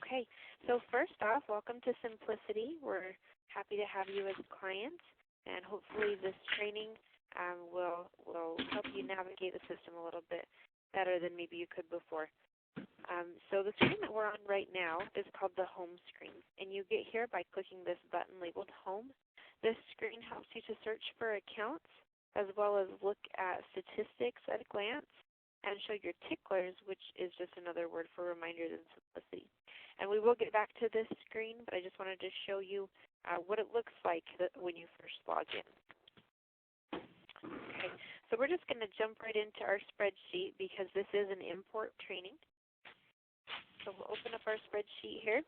Okay, so first off, welcome to Simplicity. We're happy to have you as a client, and hopefully this training will help you navigate the system a little bit better than maybe you could before. So the screen that we're on right now is called the home screen, and you get here by clicking this button labeled home. This screen helps you to search for accounts as well as look at statistics at a glance and show your ticklers, which is just another word for reminders in Simplicity. And we will get back to this screen, but I just wanted to show you what it looks like when you first log in. Okay, so we're just going to jump right into our spreadsheet because this is an import training. So we'll open up our spreadsheet here.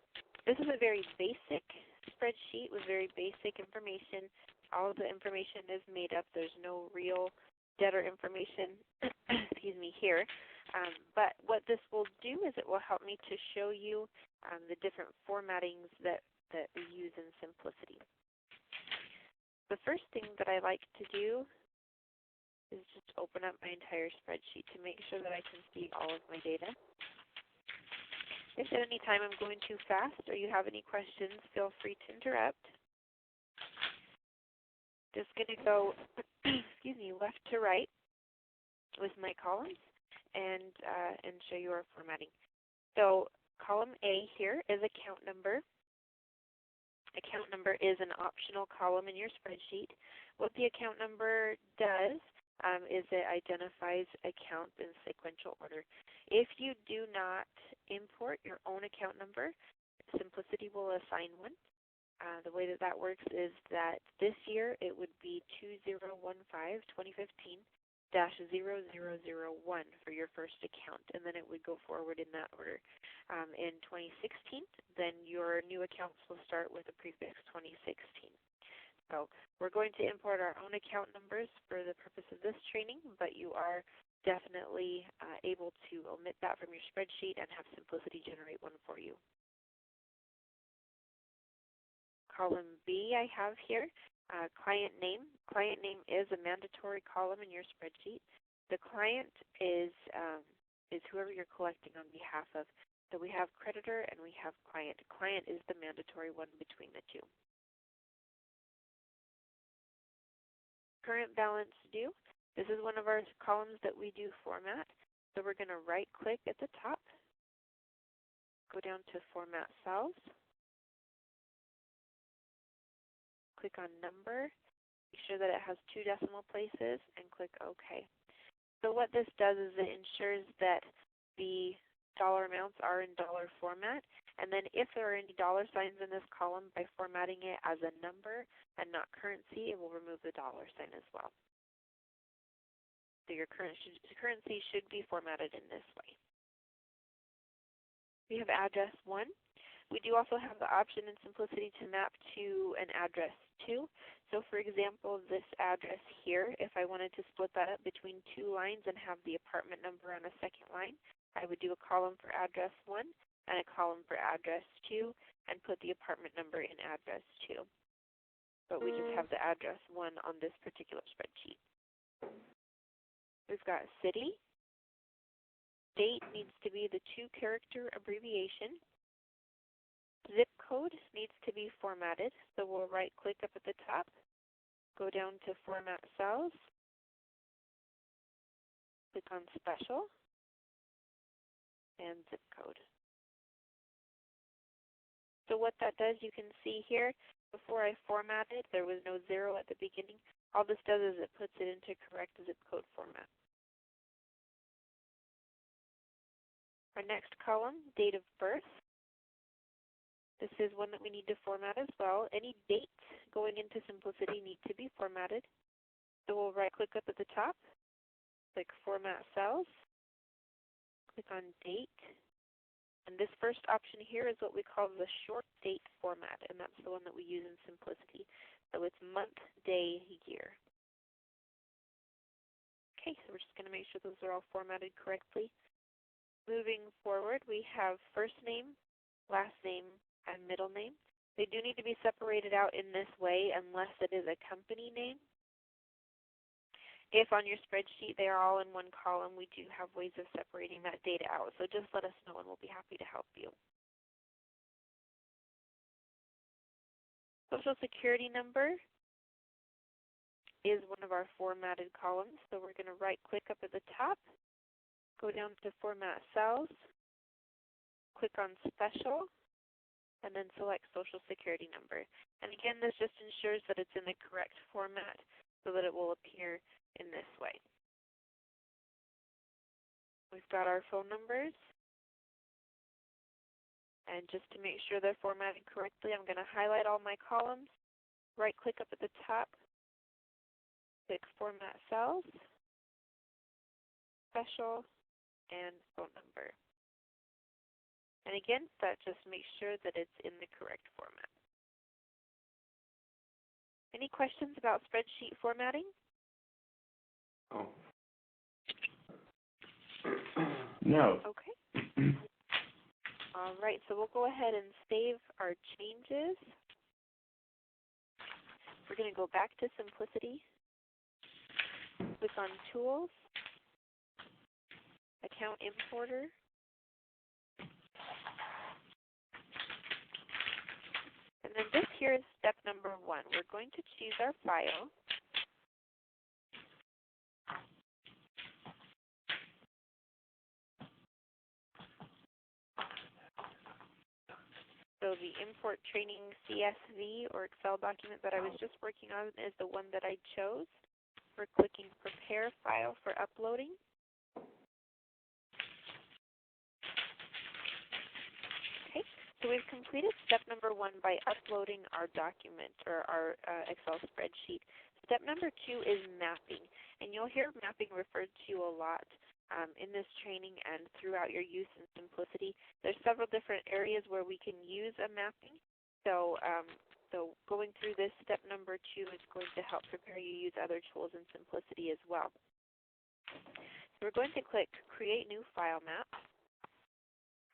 This is a very basic spreadsheet with very basic information. All of the information is made up. There's no real debtor information excuse me, here. But what this will do is it will help me to show you the different formattings that we use in Simplicity. The first thing that I like to do is just open up my entire spreadsheet to make sure that I can see all of my data. If at any time I'm going too fast or you have any questions, feel free to interrupt. Just going to go excuse me, left to right with my columns and show you our formatting. So column A here is account number. Account number is an optional column in your spreadsheet. What the account number does is it identifies accounts in sequential order. If you do not import your own account number, Simplicity will assign one. The way that works is that this year it would be 2015-2015-0001 for your first account, and then it would go forward in that order. In 2016, then your new accounts will start with a prefix 2016. So we're going to import our own account numbers for the purpose of this training, but you are definitely able to omit that from your spreadsheet and have Simplicity generate one for you. Column B I have here, client name. Client name is a mandatory column in your spreadsheet. The client is whoever you're collecting on behalf of. So we have creditor and we have client. Client is the mandatory one between the two. Current balance due. This is one of our columns that we do format. So we're going to right click at the top, go down to Format Cells, click on Number, make sure that it has 2 decimal places, and click OK. So what this does is it ensures that the dollar amounts are in dollar format, and then if there are any dollar signs in this column, by formatting it as a number and not currency, it will remove the dollar sign as well. So your currency should be formatted in this way. We have address 1. We do also have the option in Simplicity to map to an address 2. So for example, this address here, if I wanted to split that up between 2 lines and have the apartment number on a second line, I would do a column for address 1 and a column for address 2 and put the apartment number in address 2. But we just have the address 1 on this particular spreadsheet. We've got city. Date needs to be the 2-character abbreviation. Zip code needs to be formatted, so we'll right click up at the top, go down to Format Cells, click on Special, and Zip Code. So what that does, you can see here, before I formatted, there was no 0 at the beginning. All this does is it puts it into correct zip code format. Our next column, date of birth. This is one that we need to format as well. Any dates going into Simplicity need to be formatted. So we'll right click up at the top, click Format Cells, click on Date, and this first option here is what we call the short date format, and that's the one that we use in Simplicity. So it's month, day, year. Okay, so we're just going to make sure those are all formatted correctly. Moving forward, we have first name, last name, and middle name. They do need to be separated out in this way unless it is a company name. If on your spreadsheet they are all in one column, we do have ways of separating that data out. So just let us know and we'll be happy to help you. Social Security number is one of our formatted columns, so we're going to right-click up at the top, go down to Format Cells, click on Special, and then select Social Security number. And again, this just ensures that it's in the correct format so that it will appear in this way. We've got our phone numbers. And just to make sure they're formatted correctly, I'm going to highlight all my columns, right-click up at the top, click Format Cells, Special, and Phone Number. And again, that just makes sure that it's in the correct format. Any questions about spreadsheet formatting? Oh. No. Okay. All right, so we'll go ahead and save our changes. We're going to go back to Simplicity, click on Tools, Account Importer, and then this here is step number 1. We're going to choose our file. So the Import Training CSV or Excel document that I was just working on is the one that I chose. We're clicking Prepare File for uploading. Okay, so we've completed step number 1 by uploading our document or our Excel spreadsheet. Step number 2 is mapping, and you'll hear mapping referred to a lot in this training and throughout your use in Simplicity. There's several different areas where we can use a mapping. So, going through this step number 2 is going to help prepare you to use other tools in Simplicity as well. So we're going to click Create New File Map.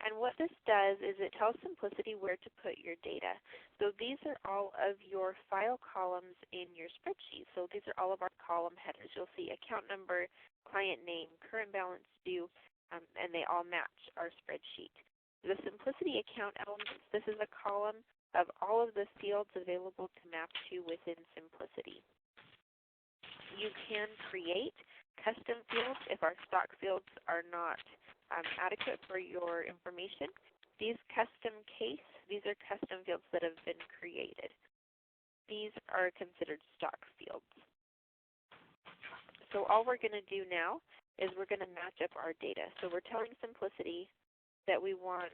And what this does is it tells Simplicity where to put your data. So these are all of your file columns in your spreadsheet. So these are all of our column headers. You'll see account number, client name, current balance due, and they all match our spreadsheet. The Simplicity account elements, this is a column of all of the fields available to map to within Simplicity. You can create custom fields if our stock fields are not adequate for your information. These custom case, these are custom fields that have been created. These are considered stock fields. So all we're going to do now is we're going to match up our data. So we're telling Simplicity that we want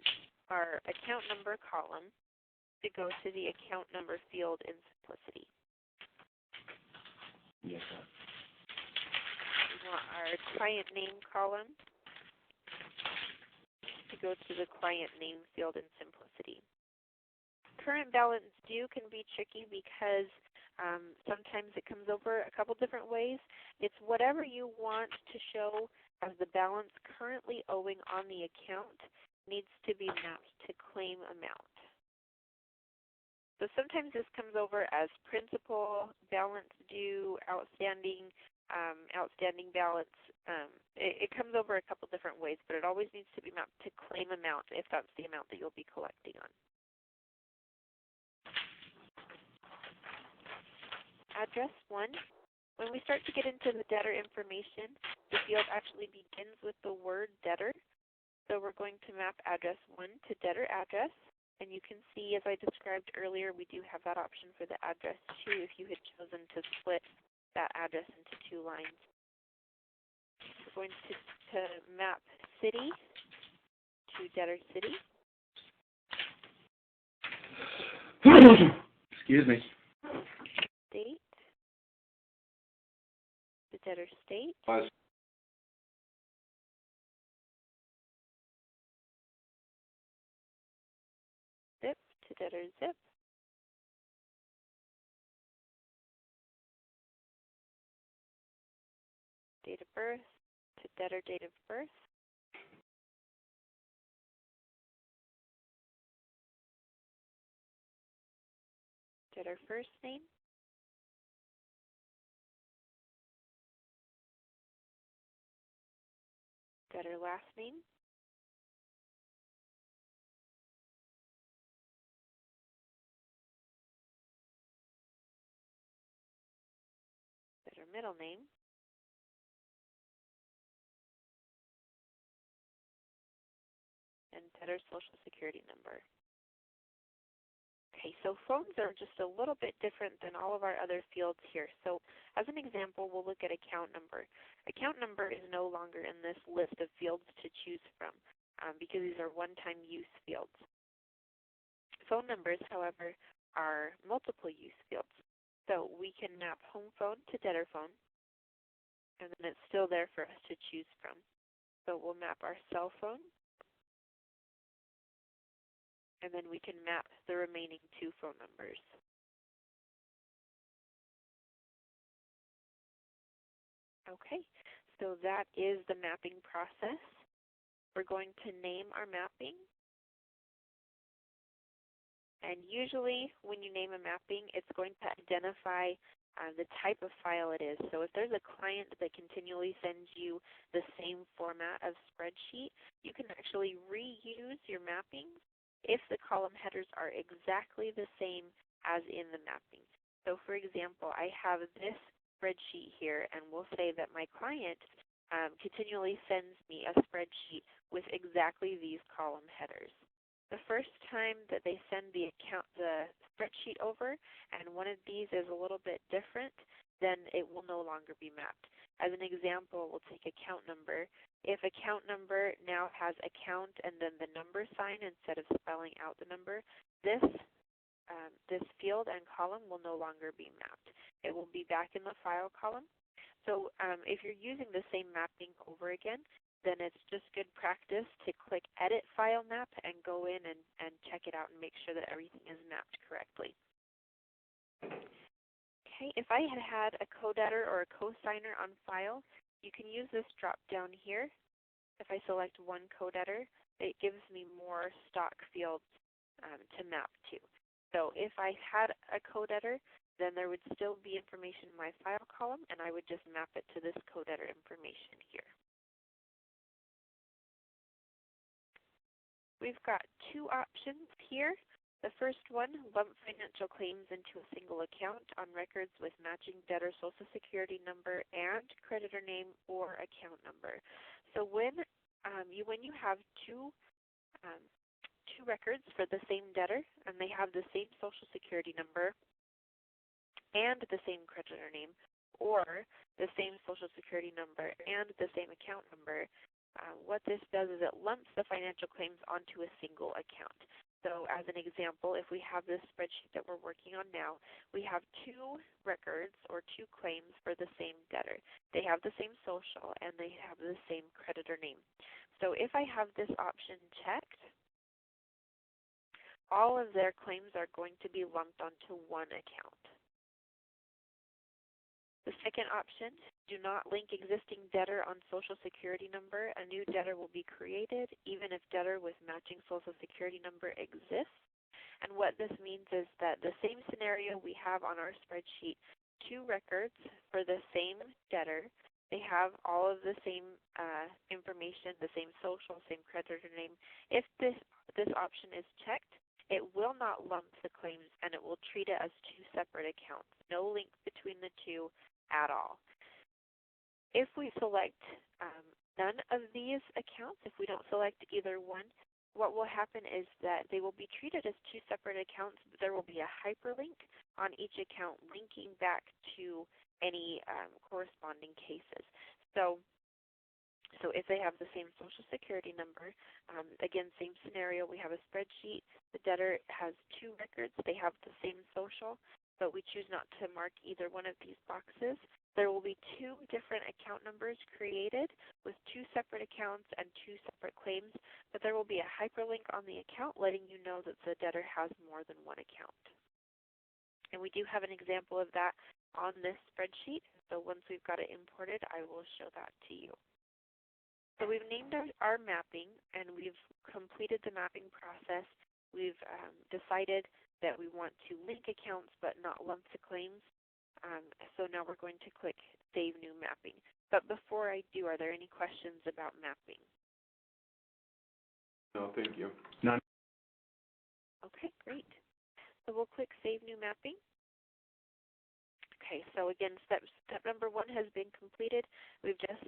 our account number column to go to the account number field in Simplicity. Yes, sir. We want our client name column to go to the client name field in Simplicity. Current balance due can be tricky because sometimes it comes over a couple different ways. It's whatever you want to show as the balance currently owing on the account needs to be mapped to claim amount. So sometimes this comes over as principal, balance due, outstanding, outstanding balance. It comes over a couple different ways, but it always needs to be mapped to claim amount if that's the amount that you'll be collecting on. Address 1. When we start to get into the debtor information, the field actually begins with the word debtor. So we're going to map address 1 to debtor address. And you can see, as I described earlier, we do have that option for the address 2 if you had chosen to split that address into 2 lines. We're going to map city to debtor city. Excuse me. State to debtor state. Pause. Zip to debtor zip. Date of birth to debtor date of birth. Debtor first name. Debtor last name. middle name. And debtor's social security number. Okay, so phones are just a little bit different than all of our other fields here. So as an example, we'll look at account number. Account number is no longer in this list of fields to choose from because these are one-time use fields. Phone numbers, however, are multiple use fields. So we can map home phone to debtor phone, and then it's still there for us to choose from. So we'll map our cell phone, and then we can map the remaining 2 phone numbers. Okay, so that is the mapping process. We're going to name our mapping. And usually when you name a mapping, it's going to identify the type of file it is. So if there's a client that continually sends you the same format of spreadsheet, you can actually reuse your mapping if the column headers are exactly the same as in the mapping. So for example, I have this spreadsheet here, and we'll say that my client continually sends me a spreadsheet with exactly these column headers. The first time that they send the spreadsheet over, and one of these is a little bit different, then it will no longer be mapped. As an example, we'll take account number. If account number now has account and then the number sign instead of spelling out the number, this field and column will no longer be mapped. It will be back in the file column. So if you're using the same mapping over again, then it's just good practice to click Edit File Map and go in and check it out and make sure that everything is mapped correctly. Okay, if I had a co-debtor or a co-signer on file, you can use this drop down here. If I select one co-debtor, it gives me more stock fields to map to. So if I had a co-debtor, then there would still be information in my file column, and I would just map it to this co-debtor information here. We've got 2 options here. The first one, lump financial claims into a single account on records with matching debtor social security number and creditor name or account number. So when you have two records for the same debtor and they have the same social security number and the same creditor name, or the same social security number and the same account number, what this does is it lumps the financial claims onto a single account. So as an example, if we have this spreadsheet that we're working on now, we have 2 records or 2 claims for the same debtor. They have the same social and they have the same creditor name. So if I have this option checked, all of their claims are going to be lumped onto one account. The second option, do not link existing debtor on social security number. A new debtor will be created even if debtor with matching social security number exists. And what this means is that the same scenario we have on our spreadsheet, 2 records for the same debtor. They have all of the same information, the same social, same creditor name. If this option is checked, it will not lump the claims and it will treat it as 2 separate accounts. No link between the 2 at all. If we select none of these accounts, if we don't select either one, what will happen is that they will be treated as 2 separate accounts, but there will be a hyperlink on each account linking back to any corresponding cases. So if they have the same social security number, again, same scenario, we have a spreadsheet, the debtor has 2 records, they have the same social, but we choose not to mark either one of these boxes. There will be 2 different account numbers created with 2 separate accounts and 2 separate claims, but there will be a hyperlink on the account letting you know that the debtor has more than one account. And we do have an example of that on this spreadsheet, so once we've got it imported, I will show that to you. So we've named our mapping, and we've completed the mapping process. We've decided that we want to link accounts but not lump the claims. So now we're going to click Save New Mapping. But before I do, are there any questions about mapping? No, thank you. None. Okay, great. So we'll click Save New Mapping. Okay, so again, step number 1 has been completed. We've just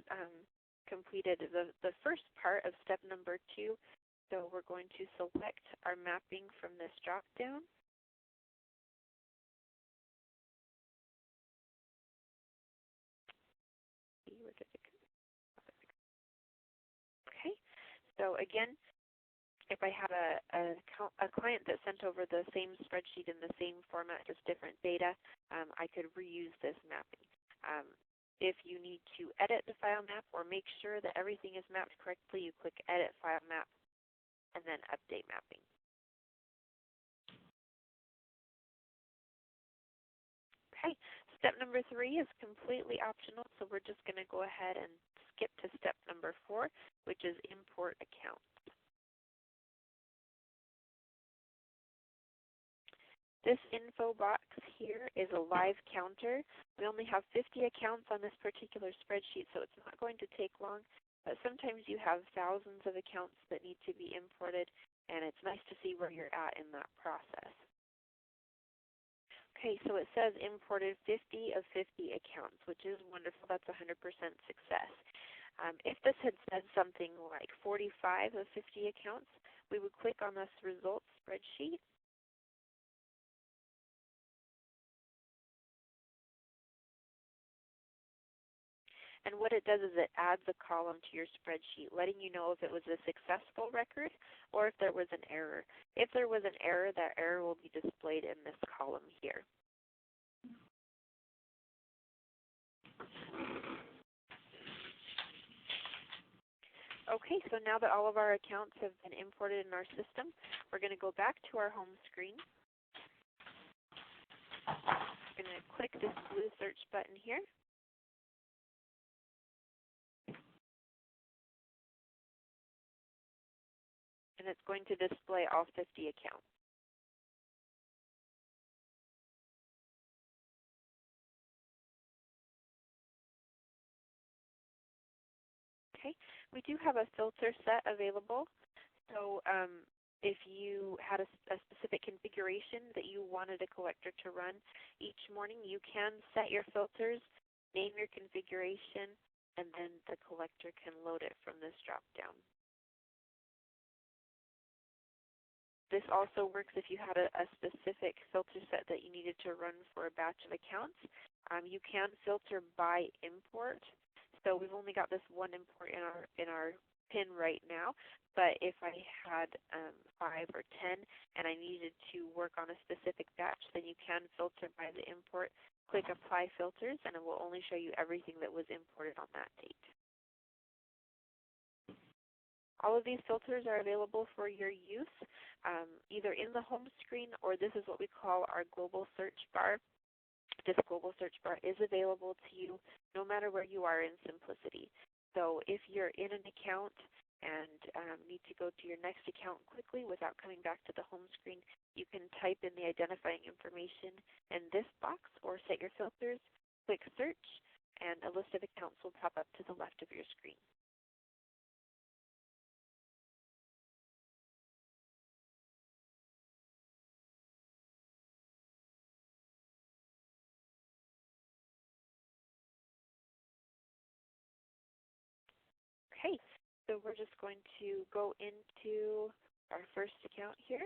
completed the first part of step number 2. So we're going to select our mapping from this drop down. Okay, so again, if I had a client that sent over the same spreadsheet in the same format, just different data, I could reuse this mapping. If you need to edit the file map or make sure that everything is mapped correctly, you click Edit File Map and then Update Mapping. Okay, step number 3 is completely optional, so we're just going to go ahead and skip to step number 4, which is Import Accounts. This info box here is a live counter. We only have 50 accounts on this particular spreadsheet, so it's not going to take long. But sometimes you have thousands of accounts that need to be imported, and it's nice to see where you're at in that process. Okay, so it says imported 50 of 50 accounts, which is wonderful. That's 100% success. If this had said something like 45 of 50 accounts, we would click on this results spreadsheet. And what it does is it adds a column to your spreadsheet, letting you know if it was a successful record or if there was an error. If there was an error, that error will be displayed in this column here. Okay, so now that all of our accounts have been imported in our system, we're going to go back to our home screen. I'm going to click this blue search button here. And it's going to display all 50 accounts. Okay, we do have a filter set available. So if you had a specific configuration that you wanted a collector to run each morning, you can set your filters, name your configuration, and then the collector can load it from this drop-down. This also works if you had a specific filter set that you needed to run for a batch of accounts. You can filter by import. So we've only got this one import in our pin right now, but if I had 5 or 10 and I needed to work on a specific batch, then you can filter by the import. Click Apply Filters, and it will only show you everything that was imported on that date. All of these filters are available for your use, either in the home screen or this is what we call our global search bar. This global search bar is available to you no matter where you are in Simplicity. So if you're in an account and need to go to your next account quickly without coming back to the home screen, you can type in the identifying information in this box or set your filters, click Search, and a list of accounts will pop up to the left of your screen. Okay, so we're just going to go into our first account here.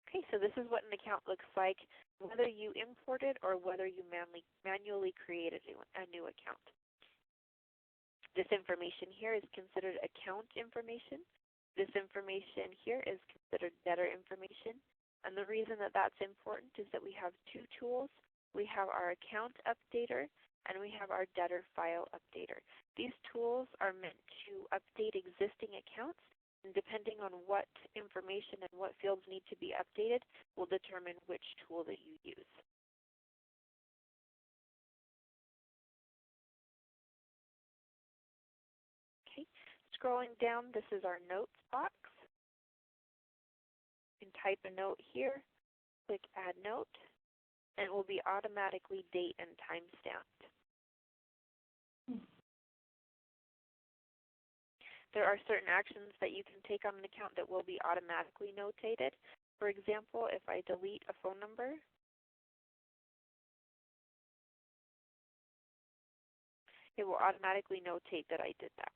Okay, so this is what an account looks like, whether you imported or whether you manually created a new account. This information here is considered account information. This information here is considered debtor information. And the reason that that's important is that we have two tools. We have our account updater and we have our debtor file updater. These tools are meant to update existing accounts, and depending on what information and what fields need to be updated will determine which tool that you use. Okay, scrolling down, this is our notes box. You can type a note here, click Add Note, and it will be automatically date and time stamped. There are certain actions that you can take on an account that will be automatically notated. For example, if I delete a phone number, it will automatically notate that I did that.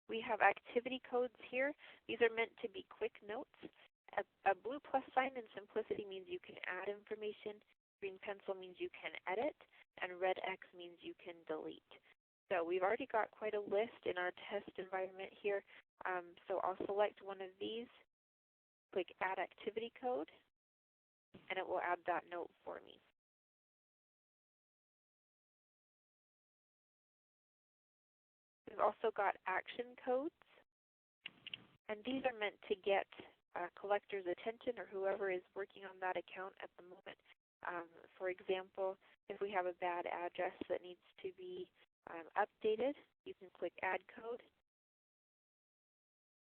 We have activity codes here. These are meant to be quick notes. A blue plus sign in Simplicity means you can add information, green pencil means you can edit, and red X means you can delete. So we've already got quite a list in our test environment here. So I'll select one of these, click Add Activity Code, and it will add that note for me. We've also got action codes, and these are meant to get collector's attention or whoever is working on that account at the moment. For example, if we have a bad address that needs to be updated, you can click Add Code,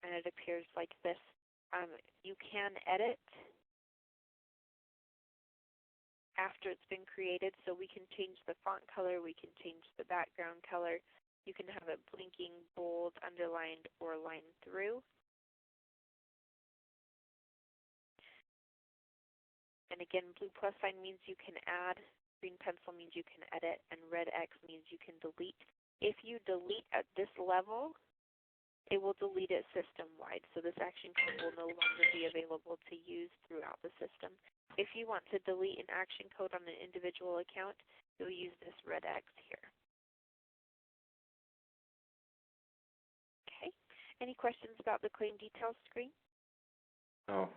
and it appears like this. You can edit after it's been created, so we can change the font color, we can change the background color. You can have it blinking, bold, underlined, or line through. And again, blue plus sign means you can add, green pencil means you can edit, and red X means you can delete. If you delete at this level, it will delete it system-wide, so this action code will no longer be available to use throughout the system. If you want to delete an action code on an individual account, you'll use this red X here. Okay. Any questions about the claim details screen? No.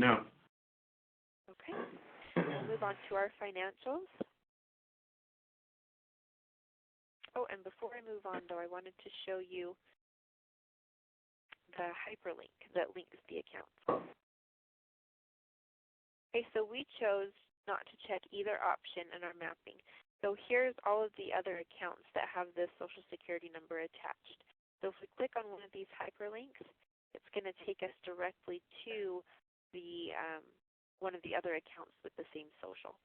No. Okay. We'll move on to our financials. Oh, and before I move on, though, I wanted to show you the hyperlink that links the accounts. Okay, so we chose not to check either option in our mapping. So here's all of the other accounts that have this Social Security number attached. So if we click on one of these hyperlinks, it's going to take us directly to the one of the other accounts with the same social.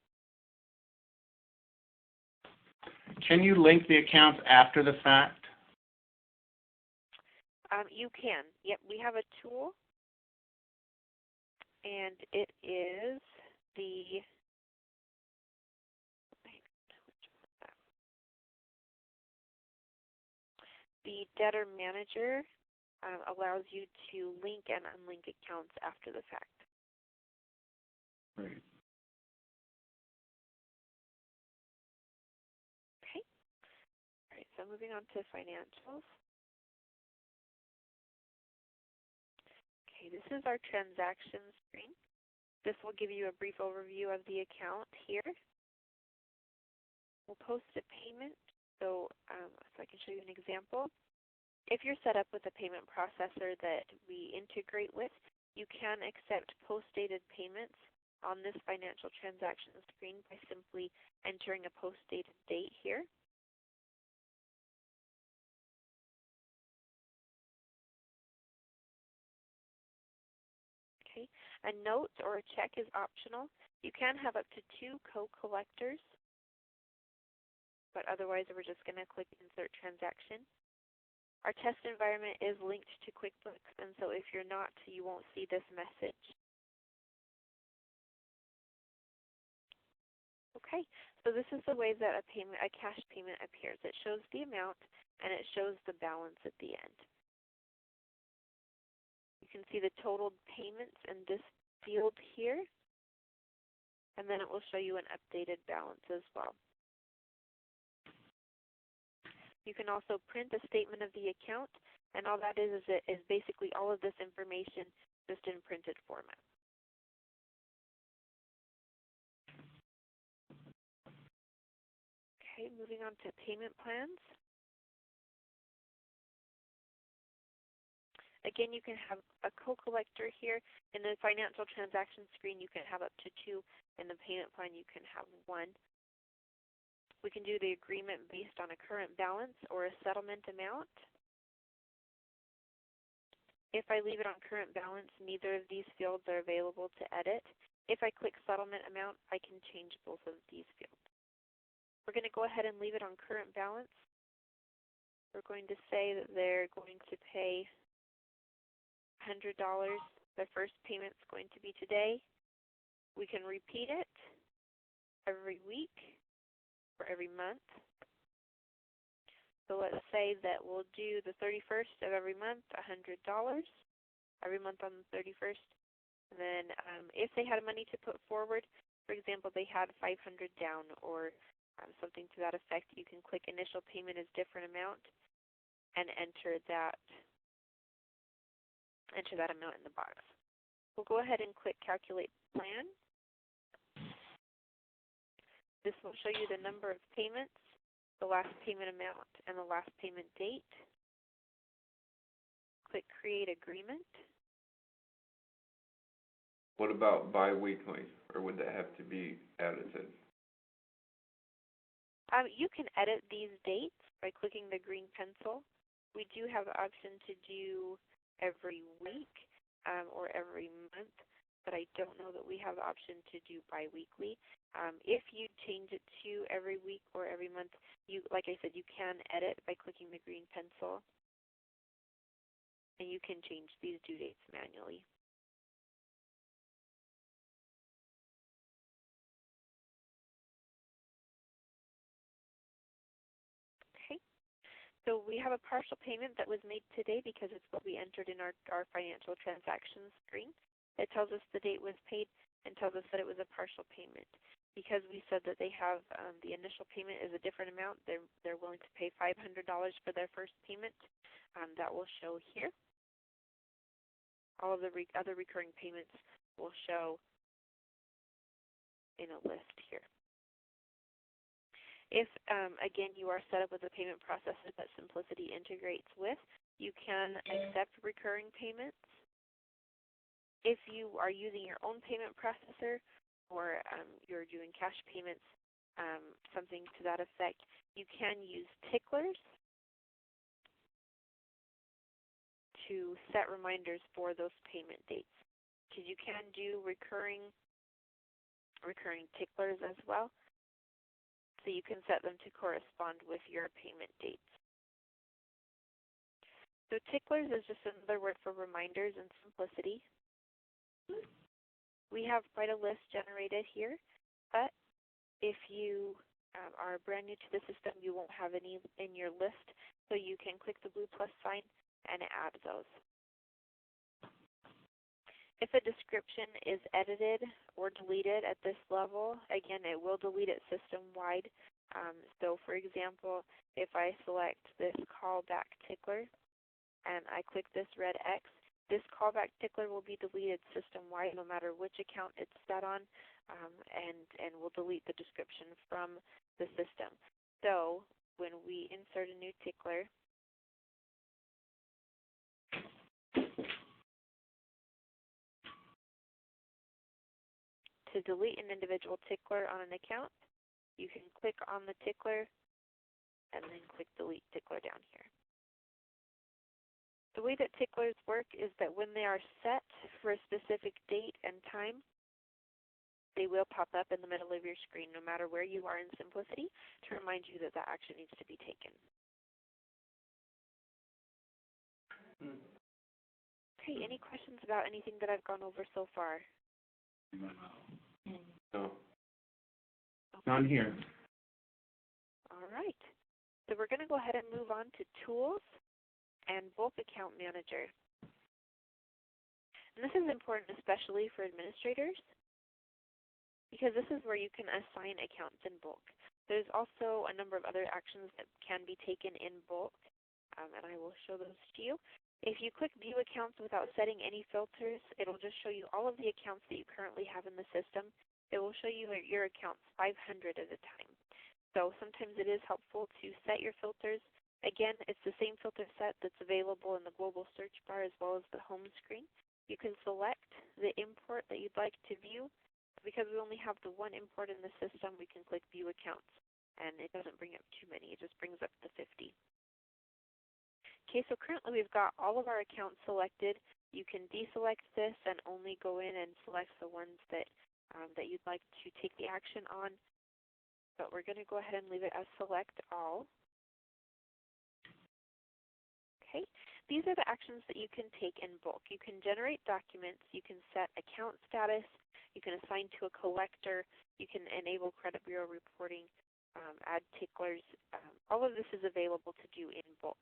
Can you link the accounts after the fact? You can. Yep, we have a tool, and it is the debtor manager allows you to link and unlink accounts after the fact. Right. Okay. All right, so moving on to financials. Okay, this is our transactions screen. This will give you a brief overview of the account here. We'll post a payment, so I can show you an example. If you're set up with a payment processor that we integrate with, you can accept post-dated payments on this financial transaction screen by simply entering a post-dated date here. Okay, a note or a check is optional. You can have up to 2 co-collectors, but otherwise we're just going to click Insert Transaction. Our test environment is linked to QuickBooks, and so if you're not, you won't see this message. Okay, so this is the way that a cash payment appears. It shows the amount and it shows the balance at the end. You can see the total payments in this field here, and then it will show you an updated balance as well. You can also print a statement of the account, and all that is basically all of this information just in printed format. Okay, moving on to payment plans. Again, you can have a co-collector here. In the financial transaction screen, you can have up to 2. In the payment plan, you can have 1. We can do the agreement based on a current balance or a settlement amount. If I leave it on current balance, neither of these fields are available to edit. If I click settlement amount, I can change both of these fields. We're going to go ahead and leave it on current balance. We're going to say that they're going to pay $100. Their first payment's going to be today. We can repeat it every week or every month. So let's say that we'll do the 31st of every month, $100, every month on the 31st. And then if they had money to put forward, for example, they had $500 down or something to that effect, you can click initial payment is different amount and enter that amount in the box. We'll go ahead and click calculate plan. This will show you the number of payments, the last payment amount, and the last payment date. Click create agreement. What about bi-weekly, or would that have to be edited? You can edit these dates by clicking the green pencil. We do have the option to do every week or every month, but I don't know that we have the option to do bi-weekly. If you change it to every week or every month, like I said, you can edit by clicking the green pencil, and you can change these due dates manually. Okay, so we have a partial payment that was made today because it's what we entered in our financial transactions screen. It tells us the date was paid and tells us that it was a partial payment. Because we said that they have the initial payment is a different amount, they're willing to pay $500 for their first payment. That will show here. All of the other recurring payments will show in a list here. If, again, you are set up with a payment processor that Simplicity integrates with, you can accept recurring payments. If you are using your own payment processor, or you're doing cash payments, something to that effect, you can use Ticklers to set reminders for those payment dates. Because you can do recurring Ticklers as well, so you can set them to correspond with your payment dates. So Ticklers is just another word for reminders in Simplicity. We have quite a list generated here, but if you are brand new to the system, you won't have any in your list, so you can click the blue plus sign and add those. If a description is edited or deleted at this level, again, it will delete it system-wide. So for example, if I select this callback tickler and I click this red X, this callback tickler will be deleted system-wide no matter which account it's set on, and will delete the description from the system. So when we insert a new tickler, to delete an individual tickler on an account, you can click on the tickler and then click delete tickler down here. The way that ticklers work is that when they are set for a specific date and time, they will pop up in the middle of your screen no matter where you are in Simplicity to remind you that that action needs to be taken. Okay, any questions about anything that I've gone over so far? No. None here. All right. So we're going to go ahead and move on to Tools and Bulk Account Manager. And this is important especially for administrators because this is where you can assign accounts in bulk. There's also a number of other actions that can be taken in bulk, and I will show those to you. If you click View Accounts without setting any filters, it'll just show you all of the accounts that you currently have in the system. It will show you your accounts 500 at a time. So sometimes it is helpful to set your filters. Again, it's the same filter set that's available in the global search bar as well as the home screen. You can select the import that you'd like to view. Because we only have the one import in the system, we can click View Accounts, and it doesn't bring up too many. It just brings up the 50. Okay, so currently we've got all of our accounts selected. You can deselect this and only go in and select the ones that that you'd like to take the action on. but we're going to go ahead and leave it as select all. Okay, these are the actions that you can take in bulk. You can generate documents, you can set account status, you can assign to a collector, you can enable credit bureau reporting, add ticklers. All of this is available to do in bulk.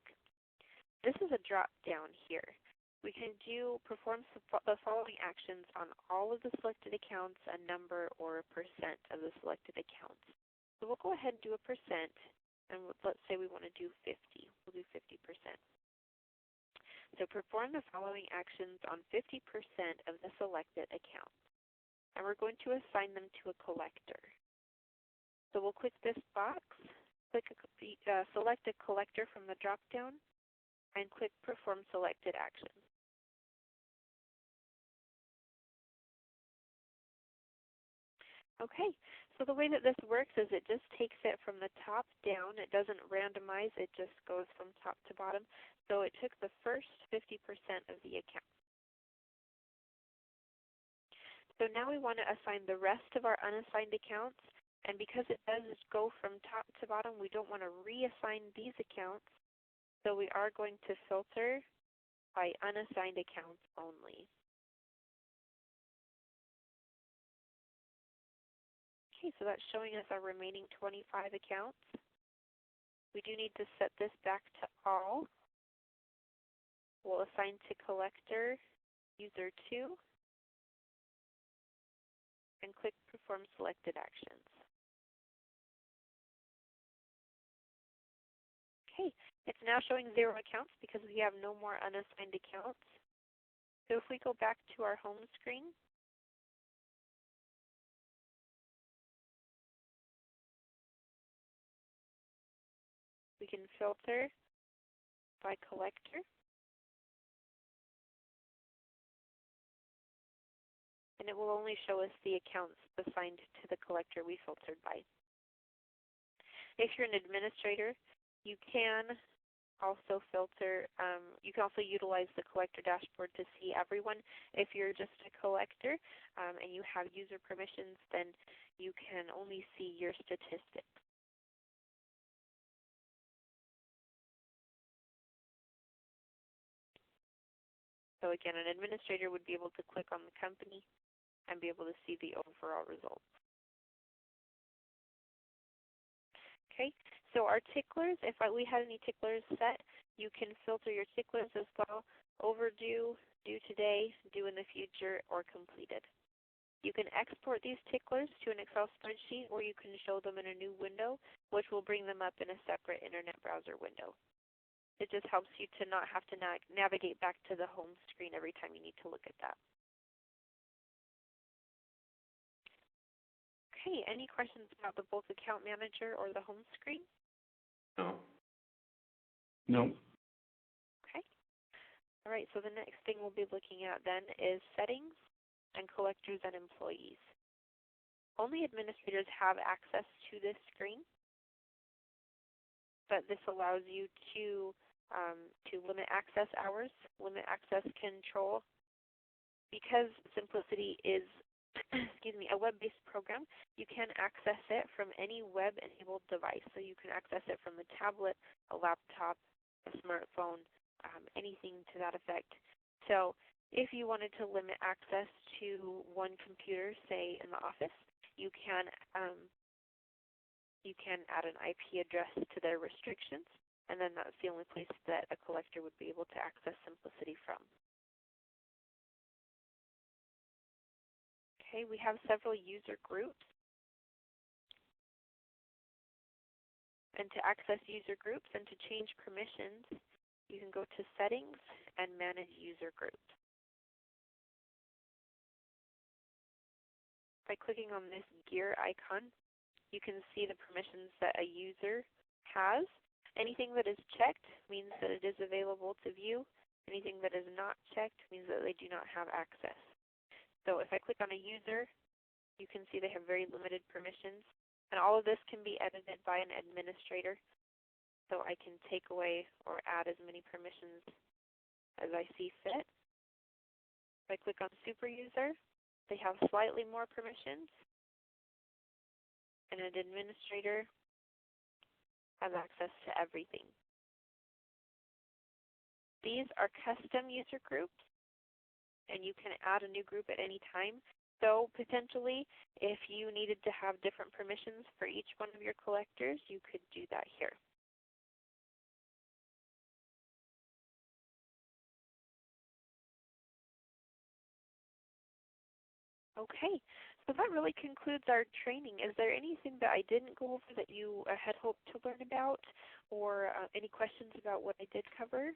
This is a drop down here. We can perform the following actions on all of the selected accounts, a number or a percent of the selected accounts. So we'll go ahead and do a percent, and let's say we want to do 50. We'll do 50%. So perform the following actions on 50% of the selected accounts. And we're going to assign them to a collector. So we'll click this box, select a collector from the drop-down, and click Perform Selected Actions. Okay, so the way that this works is it just takes it from the top down. It doesn't randomize, it just goes from top to bottom. So it took the first 50% of the account. So now we want to assign the rest of our unassigned accounts, and because it does go from top to bottom, we don't want to reassign these accounts, so we are going to filter by unassigned accounts only. Okay, so that's showing us our remaining 25 accounts. We do need to set this back to all. We'll assign to collector, user 2, and click Perform Selected Actions. Okay, it's now showing 0 accounts because we have no more unassigned accounts. So if we go back to our home screen, we can filter by collector. And it will only show us the accounts assigned to the collector we filtered by. If you're an administrator, you can also filter, you can also utilize the collector dashboard to see everyone. If you're just a collector and you have user permissions, then you can only see your statistics. So again, an administrator would be able to click on the company and be able to see the overall results. Okay, so our ticklers, if we had any ticklers set, you can filter your ticklers as well: overdue, due today, due in the future, or completed. You can export these ticklers to an Excel spreadsheet, or you can show them in a new window, which will bring them up in a separate internet browser window. It just helps you to not have to navigate back to the home screen every time you need to look at that. Okay, any questions about the bulk account manager or the home screen? No. No. Okay. All right, so the next thing we'll be looking at then is settings and collectors and employees. Only administrators have access to this screen, but this allows you to limit access hours, limit access control. Because Simplicity is a web-based program, you can access it from any web-enabled device. So you can access it from a tablet, a laptop, a smartphone, anything to that effect. So if you wanted to limit access to one computer, say in the office, you can add an IP address to their restrictions, and then that's the only place that a collector would be able to access Simplicity from. Okay, we have several user groups. And to access user groups and to change permissions, you can go to Settings and Manage User Groups. By clicking on this gear icon, you can see the permissions that a user has. Anything that is checked means that it is available to view. Anything that is not checked means that they do not have access. So if I click on a user, you can see they have very limited permissions. And all of this can be edited by an administrator. So I can take away or add as many permissions as I see fit. If I click on super user, they have slightly more permissions. and an administrator has access to everything. These are custom user groups, and you can add a new group at any time. So potentially, if you needed to have different permissions for each one of your collectors, you could do that here. Okay, so that really concludes our training. Is there anything that I didn't go over that you had hoped to learn about, or any questions about what I did cover?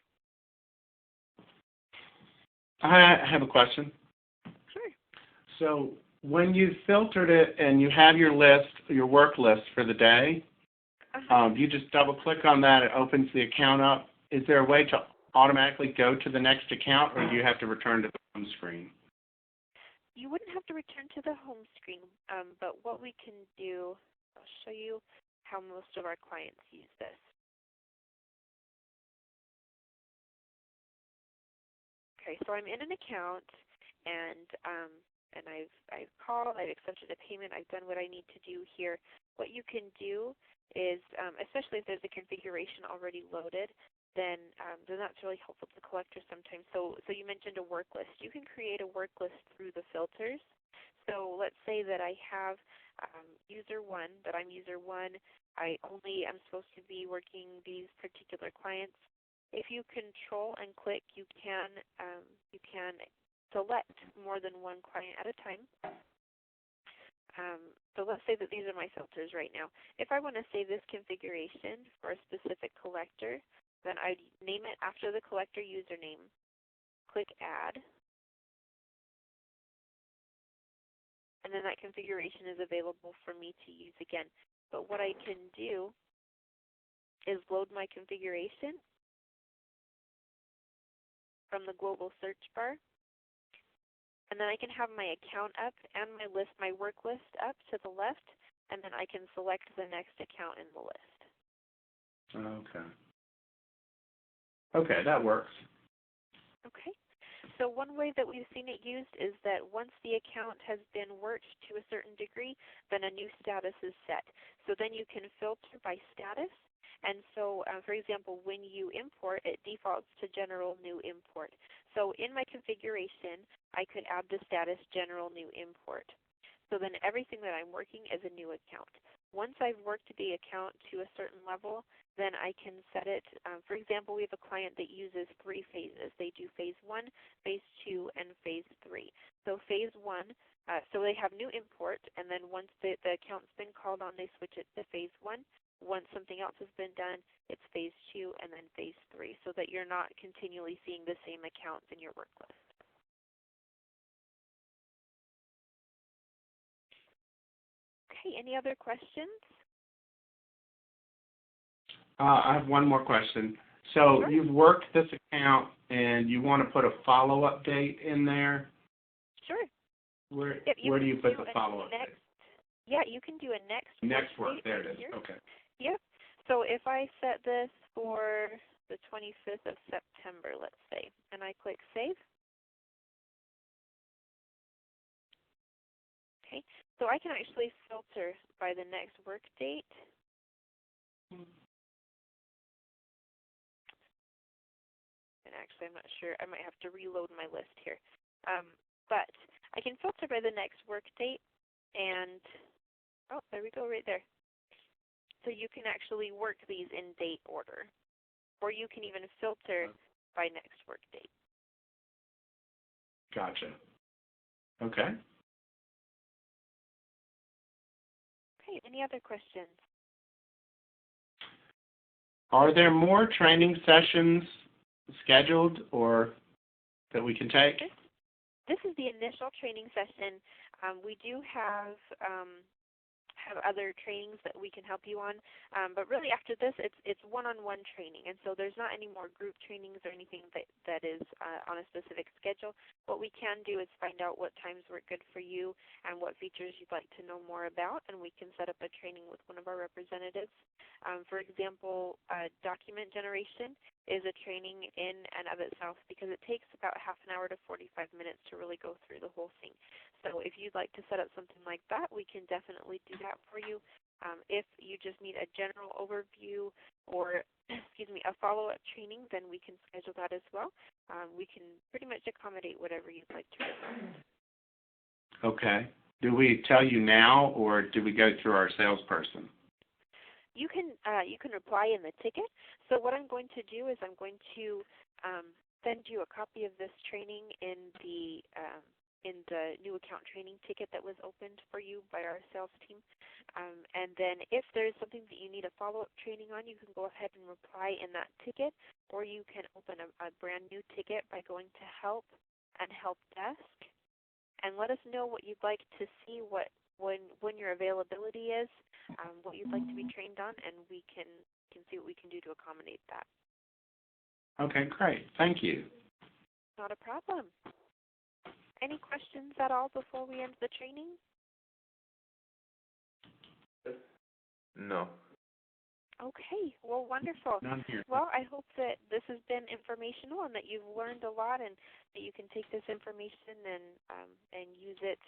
I have a question. Sure. So when you filtered it and you have your list, your work list for the day, you just double click on that, it opens the account up. Is there a way to automatically go to the next account, or do you have to return to the home screen? You wouldn't have to return to the home screen, but what we can do, I'll show you how most of our clients use this. Okay, so I'm in an account, and I've called, I've accepted a payment, I've done what I need to do here. What you can do is, especially if there's a configuration already loaded, then that's really helpful to collectors sometimes. So you mentioned a work list. You can create a work list through the filters. So let's say that I have user 1, that I'm user 1. I only am supposed to be working these particular clients. If you control and click, you can select more than one client at a time. So let's say that these are my filters right now. If I want to save this configuration for a specific collector, then I'd name it after the collector username, click Add, and then that configuration is available for me to use again. But what I can do is load my configuration from the global search bar, and then I can have my account up and my list, my work list up to the left, and then I can select the next account in the list. Okay. Okay, that works. Okay. So one way that we've seen it used is that once the account has been worked to a certain degree, then a new status is set. So then you can filter by status. And so, for example, when you import, it defaults to General New Import. So in my configuration, I could add the status General New Import. So then everything that I'm working is a new account. Once I've worked the account to a certain level, then I can set it. For example, we have a client that uses 3 phases. They do phase 1, phase 2, and phase 3. So phase 1, so they have new import, and then once the account's been called on, they switch it to phase 1. Once something else has been done, it's phase 2 and then phase 3, so that you're not continually seeing the same accounts in your work list. Okay, any other questions? I have one more question. So Sure. You've worked this account and you want to put a follow-up date in there. Sure. Where Yep, do you put the follow-up date? Yeah, you can do a next work. date There right it is. here. Okay. Yep. So if I set this for the 25th of September, let's say, and I click Save. Okay. So I can actually filter by the next work date. And actually, I'm not sure. I might have to reload my list here. But I can filter by the next work date, and oh, there we go, right there. So you can actually work these in date order, or you can even filter by next work date. Gotcha. Okay. Okay, any other questions? Are there more training sessions scheduled or that we can take? This is the initial training session. We do have other trainings that we can help you on, but really after this, it's one-on-one training, and so there's not any more group trainings or anything that is on a specific schedule. What we can do is find out what times work good for you and what features you'd like to know more about, and we can set up a training with one of our representatives. For example, document generation is a training in and of itself because it takes about half an hour to 45 minutes to really go through the whole thing. So if you'd like to set up something like that, we can definitely do that for you. If you just need a general overview or, excuse me, a follow-up training, then we can schedule that as well. We can pretty much accommodate whatever you'd like to request. Okay. Do we tell you now, or do we go through our salesperson? You can reply in the ticket. So what I'm going to do is I'm going to send you a copy of this training in the new account training ticket that was opened for you by our sales team. And then if there's something that you need a follow-up training on, you can go ahead and reply in that ticket, or you can open a brand new ticket by going to Help and Help Desk, and let us know what you'd like to see, when your availability is, what you'd like to be trained on, and we can see what we can do to accommodate that. Okay, great. Thank you. Not a problem. Any questions at all before we end the training? No. Okay, well, wonderful. None here. Well, I hope that this has been informational and that you've learned a lot, and that you can take this information and use it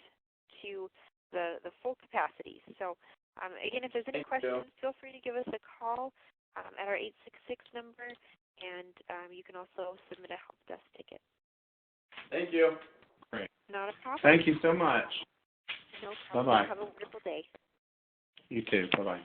to the full capacity. So, again, if there's any questions, feel free to give us a call at our 866 number, and you can also submit a help desk ticket. Thank you. Great. Not a problem. Thank you so much. No problem. Bye-bye. Have a wonderful day. You too. Bye-bye.